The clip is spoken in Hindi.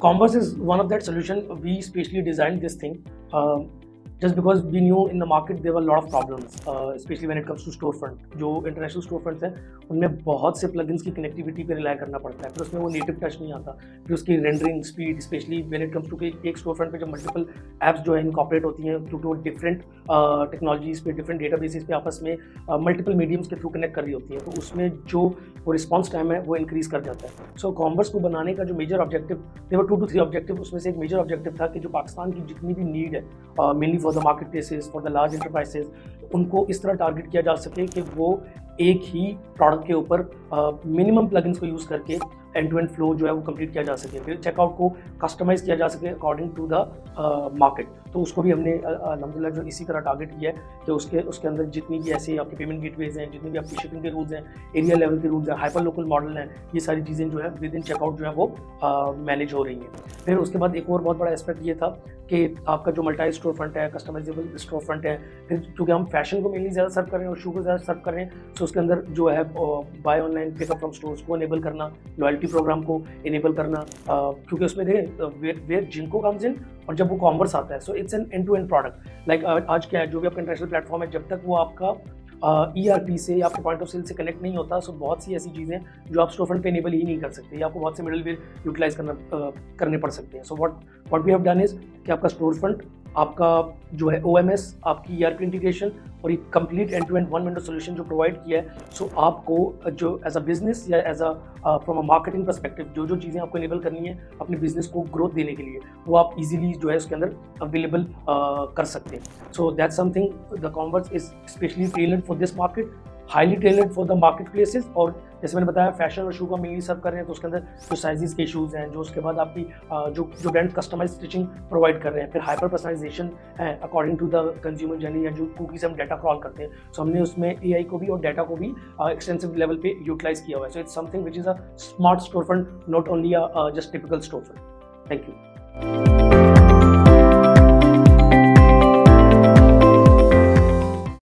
Commerce is one of that solution. We specially designed this thing just because we knew in the market there were a lot of problems, especially when it comes to storefront. जो इंटरनेशनल स्टोरफ्रंट्स हैं उनमें बहुत से प्लगइन्स की कनेक्टिविटी पे रिलाई करना पड़ता है, फिर उसमें वो नेटिव टच नहीं आता, फिर उसकी rendering speed, specially when it comes to एक स्टोरफ्रंट पे जब मल्टीपल ऐप्स जो है इनकॉर्पोरेट होती हैं क्योंकि वो डिफरेंट टेक्नोलॉजीज पे, डिफरेंट डेटाबेसेस पे आपस में मल्टीपल मीडियम्स के थ्रू कनेक्ट कर रही होती हैं, तो उसमें जो वो रिस्पॉन्स टाइम है वो इंक्रीज कर जाता है। सो कॉमर्स को बनाने का जो major objective, there were 2 to 3 objective, उसमें से एक मेजर ऑब्जेक्टिव था कि जो पाकिस्तान की जितनी भी नीड है, mainly for the market places, for the large enterprises, उनको इस तरह टारगेट किया जा सके कि वो एक ही प्रोडक्ट के ऊपर मिनिमम प्लगइन्स को यूज़ करके एंड टू एंड फ्लो जो है वो कंप्लीट किया जा सके, फिर चेकआउट को कस्टमाइज़ किया जा सके अकॉर्डिंग टू द मार्केट। तो उसको भी हमने अल्हम्दुलिल्लाह जो इसी तरह टारगेट किया है कि उसके अंदर जितनी भी ऐसे आपके पेमेंट गेटवेज हैं, जितनी भी आपकी शिपिंग के रूल्स हैं, एरिया लेवल के रूल्स हैं, हाइपर लोकल मॉडल हैं, ये सारी चीज़ें जो है विद इन चेकआउट जो है वो मैनेज हो रही हैं। फिर उसके बाद एक और बहुत बड़ा एस्पेक्ट ये था कि आपका जो मल्टी स्टोर फ्रंट है, कस्टमाइजेबल स्टोर फ्रंट है, फिर क्योंकि हम फैशन को मेनली ज़्यादा सर्व कर रहे हैं और शू को ज़्यादा सर्व कर रहे हैं, तो उसके अंदर जो है buy online pickup from stores को इनेबल करना, लॉयल्टी प्रोग्राम को इनेबल करना, क्योंकि उसमें देखें वेयर जिनको कम्स इन और जब वो कॉमर्स आता है, so it's an end to end product. Like आज क्या है, जो भी आपका इंटरनेशनल प्लेटफॉर्म है, जब तक वो आपका ERP से या आपके पॉइंट ऑफ सेल से कनेक्ट नहीं होता, सो बहुत सी ऐसी चीज़ें जो आप स्टोरफ्रंट पे इनेबल ही नहीं कर सकते, या आपको बहुत से मिडलवेयर यूटिलाइज करने पड़ सकते हैं। So what we have done is कि आपका स्टोरफ्रंट, आपका जो है OMS, आपकी ERP इंटीग्रेशन और एक complete end to end one window solution जो प्रोवाइड किया है, सो आपको जो एज अ बिजनेस या as a from a marketing perspective जो चीज़ें आपको इनेबल करनी है अपने बिजनेस को ग्रोथ देने के लिए, वो आप इजीली जो है उसके अंदर अवेलेबल कर सकते हैं। So that's something the commerce is specially tailored for this market, highly tailored for the market places. और जैसे मैंने बताया फैशन और शू का मेनली सर्व कर रहे हैं, तो उसके अंदर जो साइजेस के शूज़ हैं, जो उसके बाद आपकी जो ब्रांड कस्टमाइज स्टिचिंग प्रोवाइड कर रहे हैं, फिर हाइपर पर्सनलाइजेशन है according to the consumer journey, या जो कुकीज़ हम डाटा क्रॉल करते हैं, सो हमने उसमें AI को भी और डाटा को भी एक्सटेंसिव लेवल पे यूटिलाइज किया हुआ है। So it's something which is a smart store front, not only just typical store front. Thank you.